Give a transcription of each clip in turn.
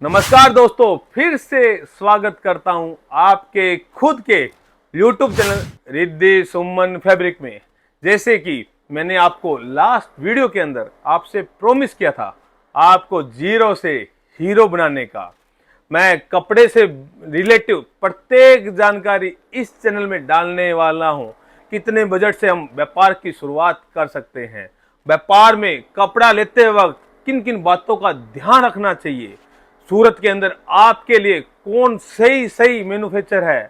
नमस्कार दोस्तों, फिर से स्वागत करता हूं आपके खुद के YouTube चैनल रिद्धि सुमन फैब्रिक में। जैसे कि मैंने आपको लास्ट वीडियो के अंदर आपसे प्रॉमिस किया था आपको जीरो से हीरो बनाने का। मैं कपड़े से रिलेटिव प्रत्येक जानकारी इस चैनल में डालने वाला हूं। कितने बजट से हम व्यापार की शुरुआत कर सकते हैं, व्यापार में कपड़ा लेते वक्त किन किन बातों का ध्यान रखना चाहिए, सूरत के अंदर आपके लिए कौन सही सही मैन्युफैक्चर है,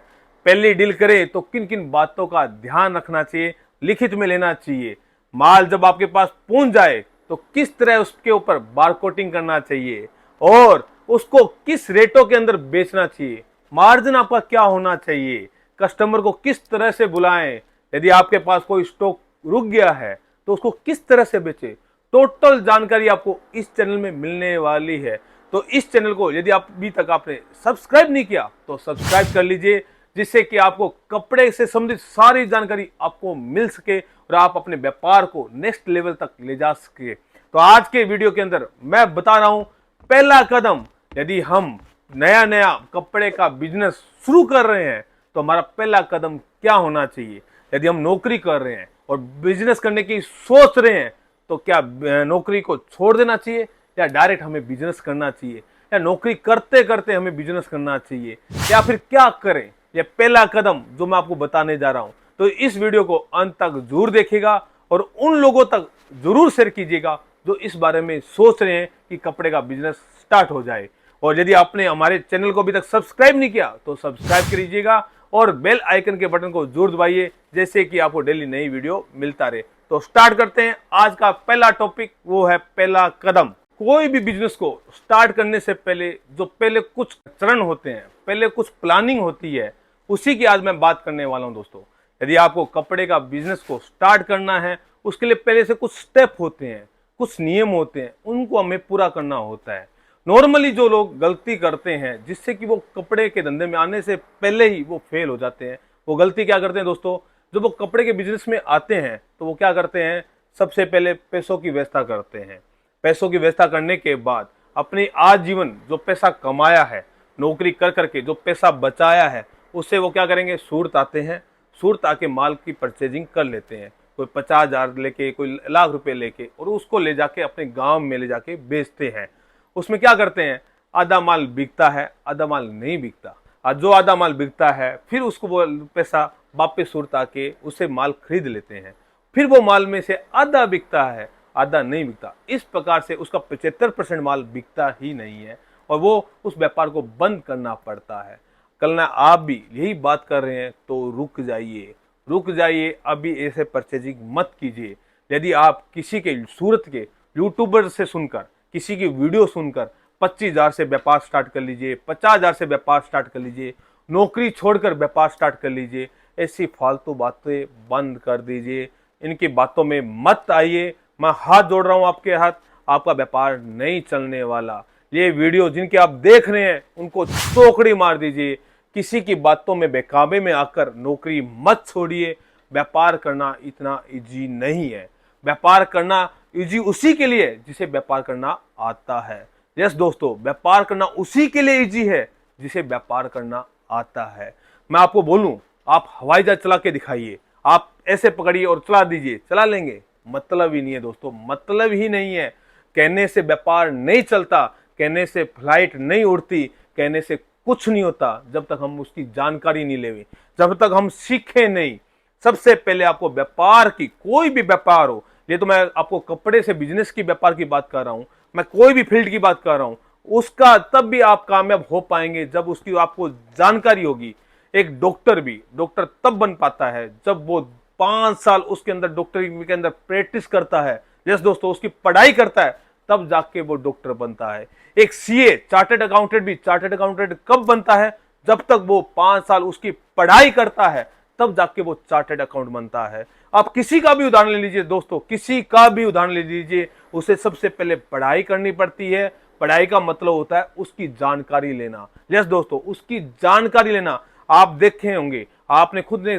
पहली डील करें तो किन किन बातों का ध्यान रखना चाहिए, लिखित में लेना चाहिए, माल जब आपके पास पहुंच जाए तो किस तरह उसके ऊपर बारकोटिंग करना चाहिए और उसको किस रेटों के अंदर बेचना चाहिए, मार्जिन आपका क्या होना चाहिए, कस्टमर को किस तरह से बुलाएं, यदि आपके पास कोई स्टॉक रुक गया है तो उसको किस तरह से बेचे, टोटल जानकारी आपको इस चैनल में मिलने वाली है। तो इस चैनल को यदि आप अभी तक आपने सब्सक्राइब नहीं किया तो सब्सक्राइब कर लीजिए, जिससे कि आपको कपड़े से संबंधित सारी जानकारी आपको मिल सके और आप अपने व्यापार को नेक्स्ट लेवल तक ले जा सके। तो आज के वीडियो के अंदर मैं बता रहा हूं पहला कदम, यदि हम नया नया कपड़े का बिजनेस शुरू कर रहे हैं तो हमारा पहला कदम क्या होना चाहिए। यदि हम नौकरी कर रहे हैं और बिजनेस करने की सोच रहे हैं तो क्या नौकरी को छोड़ देना चाहिए या डायरेक्ट हमें बिजनेस करना चाहिए, या नौकरी करते करते हमें बिजनेस करना चाहिए, या फिर क्या करें। यह पहला कदम जो मैं आपको बताने जा रहा हूं, तो इस वीडियो को अंत तक जरूर देखिएगा और उन लोगों तक जरूर शेयर कीजिएगा जो इस बारे में सोच रहे हैं कि कपड़े का बिजनेस स्टार्ट हो जाए। और यदि आपने हमारे चैनल को अभी तक सब्सक्राइब नहीं किया तो सब्सक्राइब करिएगा और बेल आइकन के बटन को जरूर दबाइए, जैसे कि आपको डेली नई वीडियो मिलता रहे। तो स्टार्ट करते हैं। आज का पहला टॉपिक वो है पहला कदम। कोई भी बिजनेस को स्टार्ट करने से पहले जो पहले कुछ चरण होते हैं, पहले कुछ प्लानिंग होती है, उसी की आज मैं बात करने वाला हूं दोस्तों। यदि आपको कपड़े का बिजनेस को स्टार्ट करना है, उसके लिए पहले से कुछ स्टेप होते हैं, कुछ नियम होते हैं, उनको हमें पूरा करना होता है। नॉर्मली जो लोग गलती करते हैं जिससे कि वो कपड़े के धंधे में आने से पहले ही वो फेल हो जाते हैं, वो गलती क्या करते हैं दोस्तों, जब वो कपड़े के बिजनेस में आते हैं तो वो क्या करते हैं, सबसे पहले पैसों की व्यवस्था करते हैं। पैसों की व्यवस्था करने के बाद अपनी आजीवन जो पैसा कमाया है, नौकरी कर करके जो पैसा बचाया है, उससे वो क्या करेंगे, सूरत आते हैं, सूरत आके माल की परचेजिंग कर लेते हैं। कोई 50,000 लेके, कोई लाख रुपए लेके, और उसको ले जाके अपने गांव में ले जाके बेचते हैं। उसमें क्या करते हैं, आधा माल बिकता है, आधा माल नहीं बिकता। और जो आधा माल बिकता है फिर उसको वो पैसा वापस सूरत आके उससे माल खरीद लेते हैं। फिर वो माल में से आधा बिकता है, आधा नहीं बिकता। इस प्रकार से उसका 75% माल बिकता ही नहीं है और वो उस व्यापार को बंद करना पड़ता है। कल ना आप भी यही बात कर रहे हैं तो रुक जाइए, रुक जाइए, अभी ऐसे परचेजिंग मत कीजिए। यदि आप किसी के सूरत के यूट्यूबर से सुनकर, किसी की वीडियो सुनकर 25,000 से व्यापार स्टार्ट कर लीजिए, 50,000 से व्यापार स्टार्ट कर लीजिए, नौकरी छोड़कर व्यापार स्टार्ट कर लीजिए, ऐसी फालतू बातें बंद कर दीजिए। इनकी बातों में मत आइए। मैं हाथ जोड़ रहा हूं आपके हाथ, आपका व्यापार नहीं चलने वाला। ये वीडियो जिनके आप देख रहे हैं उनको चौकड़ी मार दीजिए। किसी की बातों में बेकाबे में आकर नौकरी मत छोड़िए। व्यापार करना इतना इजी नहीं है। व्यापार करना इजी उसी के लिए जिसे व्यापार करना आता है। यस दोस्तों, व्यापार करना उसी के लिए इजी है जिसे व्यापार करना आता है। मैं आपको बोलूं, आप हवाई जहाज चला के दिखाइए, आप ऐसे पकड़िए और चला दीजिए, चला लेंगे? मतलब ही नहीं है दोस्तों, मतलब ही नहीं है। कहने से व्यापार नहीं चलता, कहने से फ्लाइट नहीं उड़ती, कहने से कुछ नहीं होता जब तक हम उसकी जानकारी नहीं लेंगे, जब तक हम सीखें नहीं। सबसे पहले आपको व्यापार की, कोई भी व्यापार हो, ये तो मैं आपको कपड़े से बिजनेस की व्यापार की बात कर रहा हूं, मैं कोई भी फील्ड की बात कर रहा हूं, उसका तब भी आप कामयाब हो पाएंगे जब उसकी आपको जानकारी होगी। एक डॉक्टर भी डॉक्टर तब बन पाता है जब वो 5 साल उसके अंदर डॉक्टरी के अंदर प्रैक्टिस करता है। यस दोस्तों, उसकी पढ़ाई करता है, तब जाके वो डॉक्टर बनता है। एक सीए, चार्टर्ड अकाउंटेंट भी चार्टर्ड अकाउंटेंट कब बनता है, जब तक वो 5 साल उसकी पढ़ाई करता है, तब जाके वो चार्टर्ड अकाउंट बनता है। आप किसी का भी उदाहरण ले लीजिए दोस्तों, किसी का भी उदाहरण ले लीजिए, उसे सबसे पहले पढ़ाई करनी पड़ती है। पढ़ाई का मतलब होता है उसकी जानकारी लेना। यस दोस्तों, उसकी जानकारी लेना। आप देखे होंगे, आपने खुद ने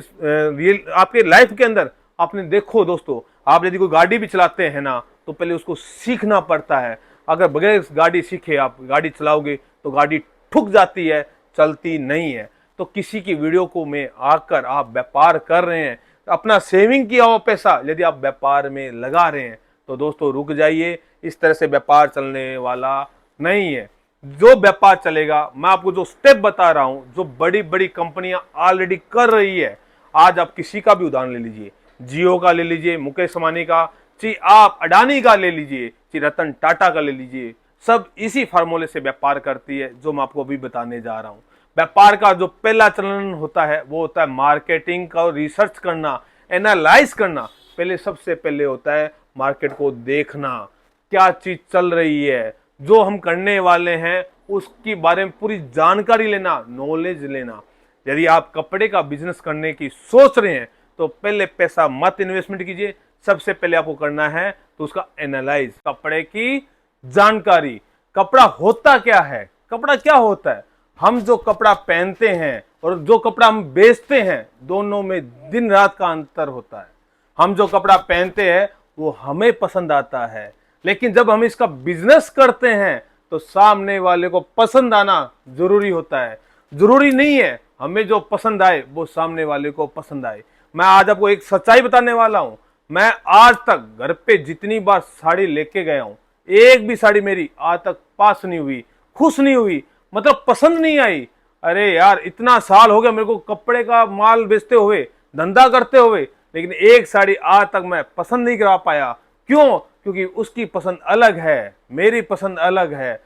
आपके लाइफ के अंदर आपने देखो दोस्तों, आप यदि कोई गाड़ी भी चलाते हैं ना तो पहले उसको सीखना पड़ता है। अगर बगैर गाड़ी सीखे आप गाड़ी चलाओगे तो गाड़ी ठुक जाती है, चलती नहीं है। तो किसी की वीडियो को में आकर आप व्यापार कर रहे हैं, अपना सेविंग किया हुआ पैसा यदि आप व्यापार में लगा रहे हैं तो दोस्तों रुक जाइए, इस तरह से व्यापार चलने वाला नहीं है। जो व्यापार चलेगा, मैं आपको जो स्टेप बता रहा हूं, जो बड़ी बड़ी कंपनियां ऑलरेडी कर रही है। आज आप किसी का भी उदाहरण ले लीजिए, जियो का ले लीजिए, मुकेश अंबानी का, चाहे आप अडानी का ले लीजिए, चाहे रतन टाटा का ले लीजिए, सब इसी फार्मूले से व्यापार करती है जो मैं आपको अभी बताने जा रहा हूं। व्यापार का जो पहला चलन होता है वो होता है मार्केटिंग का, रिसर्च करना, एनालाइज करना। पहले सबसे पहले होता है मार्केट को देखना, क्या चीज चल रही है, जो हम करने वाले हैं उसकी बारे में पूरी जानकारी लेना, नॉलेज लेना। यदि आप कपड़े का बिजनेस करने की सोच रहे हैं तो पहले पैसा मत इन्वेस्टमेंट कीजिए, सबसे पहले आपको करना है तो उसका एनालाइज, कपड़े की जानकारी। कपड़ा होता क्या है, कपड़ा क्या होता है, हम जो कपड़ा पहनते हैं और जो कपड़ा हम बेचते हैं दोनों में दिन रात का अंतर होता है। हम जो कपड़ा पहनते हैं वो हमें पसंद आता है, लेकिन जब हम इसका बिजनेस करते हैं तो सामने वाले को पसंद आना जरूरी होता है। जरूरी नहीं है हमें जो पसंद आए वो सामने वाले को पसंद आए। मैं आज आपको एक सच्चाई बताने वाला हूं, मैं आज तक घर पे जितनी बार साड़ी लेके गया हूं, एक भी साड़ी मेरी आज तक पास नहीं हुई, खुश नहीं हुई, मतलब पसंद नहीं आई। अरे यार, इतना साल हो गया मेरे को कपड़े का माल बेचते हुए, धंधा करते हुए, लेकिन एक साड़ी आज तक मैं पसंद नहीं करा पाया। क्यों? क्योंकि उसकी पसंद अलग है, मेरी पसंद अलग है।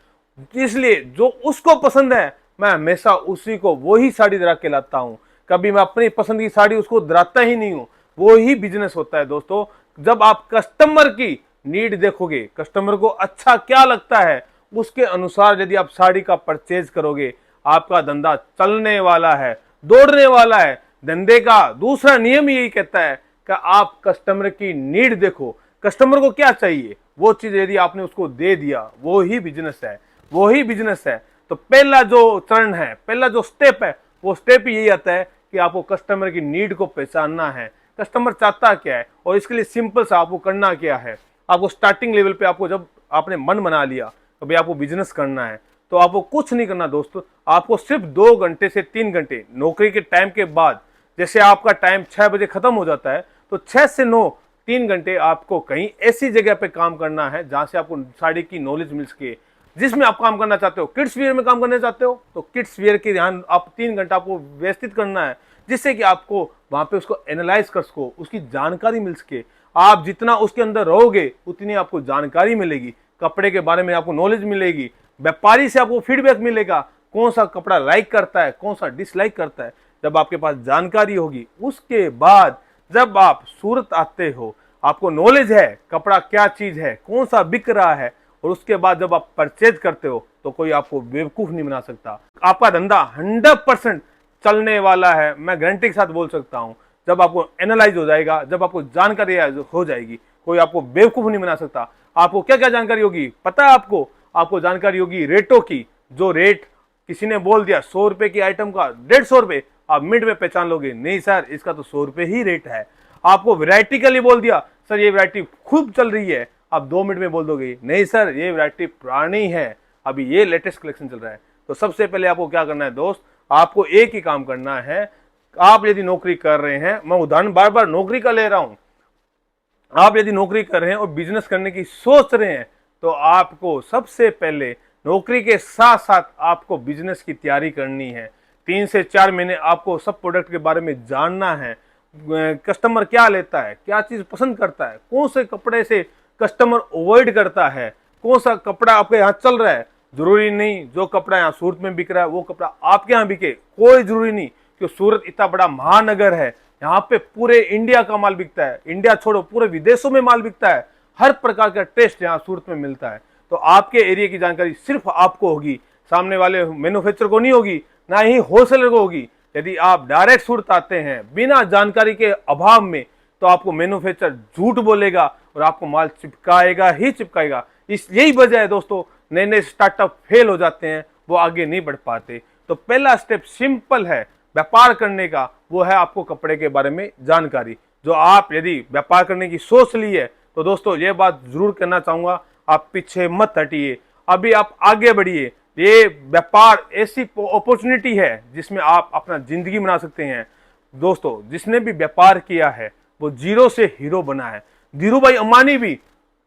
इसलिए जो उसको पसंद है मैं हमेशा उसी को वही साड़ी दिला के लाता हूं। कभी मैं अपनी पसंद की साड़ी उसको दिलाता ही नहीं हूं। वो ही बिजनेस होता है दोस्तों। जब आप कस्टमर की नीड देखोगे, कस्टमर को अच्छा क्या लगता है, उसके अनुसार यदि आप साड़ी का परचेज करोगे, आपका धंधा चलने वाला है, दौड़ने वाला है। धंधे का दूसरा नियम यही कहता है कि आप कस्टमर की नीड देखो, कस्टमर को क्या चाहिए, वो चीज यदि आपने उसको दे दिया, वो ही बिजनेस है, वो ही बिजनेस है। तो पहला जो चरण है, पहला जो स्टेप है, वो स्टेप यही आता है कि आपको कस्टमर की नीड को पहचानना है, कस्टमर चाहता क्या है, और इसके लिए सिंपल सा आपको करना क्या है। आपको स्टार्टिंग लेवल पे आपको जब आपने मन बना लिया तो भाई आपको बिजनेस करना है, तो आपको कुछ नहीं करना दोस्तों। आपको सिर्फ 2 घंटे से 3 घंटे नौकरी के टाइम के बाद, जैसे आपका टाइम 6 बजे खत्म हो जाता है, तो 6 से 9 3 घंटे आपको कहीं ऐसी जगह पे काम करना है जहां से आपको साड़ी की नॉलेज मिल सके। जिसमें आप काम करना चाहते हो, किड्स वियर में काम करना चाहते हो तो किड्स वियर के ध्यान आप 3 घंटा आपको व्यवस्थित करना है, जिससे कि आपको वहां पे उसको एनालाइज कर सको, उसकी जानकारी मिल सके। आप जितना उसके अंदर रहोगे उतनी आपको जानकारी मिलेगी, कपड़े के बारे में आपको नॉलेज मिलेगी, व्यापारी से आपको फीडबैक मिलेगा, कौन सा कपड़ा लाइक करता है, कौन सा डिसलाइक करता है। जब आपके पास जानकारी होगी, उसके बाद जब आप सूरत आते हो, आपको नॉलेज है कपड़ा क्या चीज है, कौन सा बिक रहा है, और उसके बाद जब आप परचेज करते हो तो कोई आपको बेवकूफ नहीं बना सकता। आपका धंधा 100% चलने वाला है, मैं गारंटी के साथ बोल सकता हूं। जब आपको एनालाइज हो जाएगा, जब आपको जानकारी हो जाएगी, कोई आपको बेवकूफ नहीं बना सकता। आपको क्या क्या जानकारी होगी पता है आपको जानकारी होगी रेटों की। जो रेट किसी ने बोल दिया 100 रुपए की आइटम का 150 रुपए, आप मिनट में पहचान लोगे, नहीं सर इसका तो 100 रुपए ही रेट है। आपको वैरायटी के लिए बोल दिया, सर ये वैरायटी खूब चल रही है, आप 2 मिनट में बोल दोगे, नहीं सर ये वैरायटी पुरानी है, अभी ये लेटेस्ट कलेक्शन चल रहा है। तो सबसे पहले आपको क्या करना है दोस्त, आपको एक ही काम करना है। आप यदि नौकरी कर रहे हैं, मैं उदाहरण बार बार नौकरी का ले रहा हूं, आप यदि नौकरी कर रहे हैं और बिजनेस करने की सोच रहे हैं तो आपको सबसे पहले नौकरी के साथ साथ आपको बिजनेस की तैयारी करनी है। 3 से 4 महीने आपको सब प्रोडक्ट के बारे में जानना है, कस्टमर क्या लेता है, क्या चीज पसंद करता है, कौन से कपड़े से कस्टमर अवॉइड करता है, कौन सा कपड़ा आपके यहाँ चल रहा है। जरूरी नहीं जो कपड़ा यहाँ सूरत में बिक रहा है वो कपड़ा आपके यहाँ बिके, कोई जरूरी नहीं, क्योंकि सूरत इतना बड़ा महानगर है, यहाँ पे पूरे इंडिया का माल बिकता है, इंडिया छोड़ो पूरे विदेशों में माल बिकता है। हर प्रकार का टेस्ट यहाँ सूरत में मिलता है। तो आपके एरिया की जानकारी सिर्फ आपको होगी, सामने वाले मैन्युफैक्चरर को नहीं होगी, ना ही होलसेलर को होगी। यदि आप डायरेक्ट सूरत आते हैं बिना जानकारी के अभाव में, तो आपको मैन्युफैक्चरर झूठ बोलेगा और आपको माल चिपकाएगा ही चिपकाएगा। यही वजह है दोस्तों, नए नए स्टार्टअप फेल हो जाते हैं, वो आगे नहीं बढ़ पाते। तो पहला स्टेप सिंपल है व्यापार करने का, वो है आपको कपड़े के बारे में जानकारी। जो आप यदि व्यापार करने की सोच ली है तो दोस्तों ये बात जरूर कहना चाहूंगा, आप पीछे मत हटिए, अभी आप आगे बढ़िए। ये व्यापार ऐसी अपॉर्चुनिटी है जिसमें आप अपना जिंदगी बना सकते हैं। दोस्तों, जिसने भी व्यापार किया है वो जीरो से हीरो बना है। धीरूभाई अंबानी भी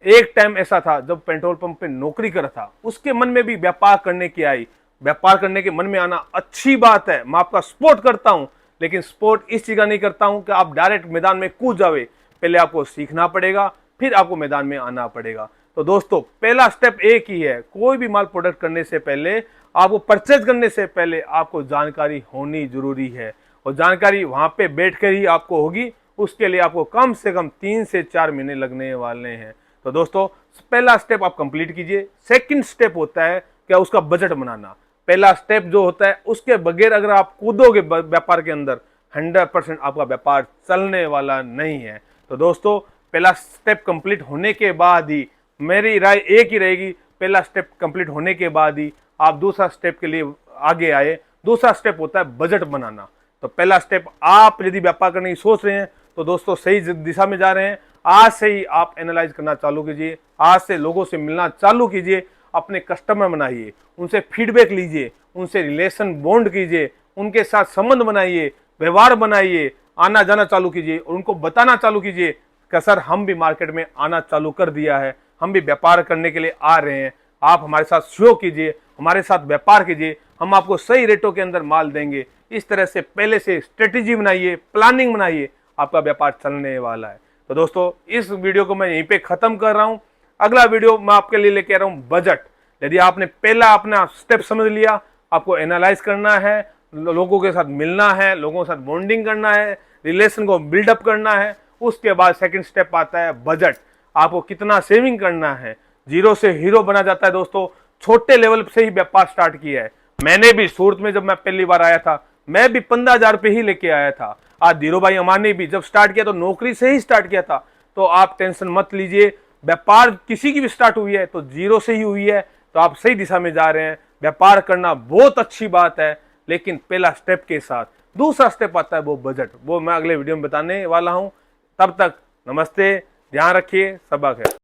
एक टाइम ऐसा था जब पेट्रोल पंप पे नौकरी कर रहा था, उसके मन में भी व्यापार करने की आई। व्यापार करने के मन में आना अच्छी बात है, मैं आपका सपोर्ट करता हूं, लेकिन सपोर्ट इस चीज का नहीं करता हूं कि आप डायरेक्ट मैदान में कूद जावे। पहले आपको सीखना पड़ेगा, फिर आपको मैदान में आना पड़ेगा। तो दोस्तों, पहला स्टेप एक ही है, कोई भी माल प्रोडक्ट करने से पहले, आपको परचेज करने से पहले आपको जानकारी होनी जरूरी है, और जानकारी वहां पे बैठकर ही आपको होगी। उसके लिए आपको कम से कम 3 से 4 महीने लगने वाले हैं। तो दोस्तों, पहला स्टेप आप कंप्लीट कीजिए। सेकंड स्टेप होता है क्या, उसका बजट बनाना। पहला स्टेप जो होता है, उसके बगैर अगर आप कूदोगे व्यापार के अंदर, 100% आपका व्यापार चलने वाला नहीं है। तो दोस्तों, पहला स्टेप कंप्लीट होने के बाद ही, मेरी राय एक ही रहेगी, पहला स्टेप कंप्लीट होने के बाद ही आप दूसरा स्टेप के लिए आगे आए। दूसरा स्टेप होता है बजट बनाना। तो पहला स्टेप, आप यदि व्यापार करने की सोच रहे हैं तो दोस्तों सही दिशा में जा रहे हैं। आज से ही आप एनालाइज करना चालू कीजिए, आज से लोगों से मिलना चालू कीजिए, अपने कस्टमर बनाइए, उनसे फीडबैक लीजिए, उनसे रिलेशन बॉन्ड कीजिए, उनके साथ संबंध बनाइए, व्यवहार बनाइए, आना जाना चालू कीजिए, और उनको बताना चालू कीजिए कि सर हम भी मार्केट में आना चालू कर दिया है, हम भी व्यापार करने के लिए आ रहे हैं, आप हमारे साथ सहयोग कीजिए, हमारे साथ व्यापार कीजिए, हम आपको सही रेटों के अंदर माल देंगे। इस तरह से पहले से स्ट्रेटेजी बनाइए, प्लानिंग बनाइए, आपका व्यापार चलने वाला है। तो दोस्तों, इस वीडियो को मैं यहीं पे खत्म कर रहा हूं। अगला वीडियो मैं आपके लिए लेके आ रहा हूं बजट। यदि आपने पहला अपना स्टेप समझ लिया, आपको एनालाइज करना है, लोगों के साथ मिलना है, लोगों के साथ बॉन्डिंग करना है, रिलेशन को बिल्डअप करना है, उसके बाद सेकंड स्टेप आता है बजट। आपको कितना सेविंग करना है। जीरो से हीरो बना जाता है दोस्तों, छोटे लेवल से ही व्यापार स्टार्ट किया है। मैंने भी सूरत में जब मैं पहली बार आया था, मैं भी 15,000 पे ही लेके आया था। आज धीरूभाई अंबानी भी जब स्टार्ट किया तो नौकरी से ही स्टार्ट किया था। तो आप टेंशन मत लीजिए, व्यापार किसी की भी स्टार्ट हुई है तो जीरो से ही हुई है, तो आप सही दिशा में जा रहे हैं। व्यापार करना बहुत अच्छी बात है, लेकिन पहला स्टेप के साथ दूसरा स्टेप आता है वो बजट, वो मैं अगले वीडियो में बताने वाला हूं। तब तक नमस्ते, ध्यान रखिए, सबक है।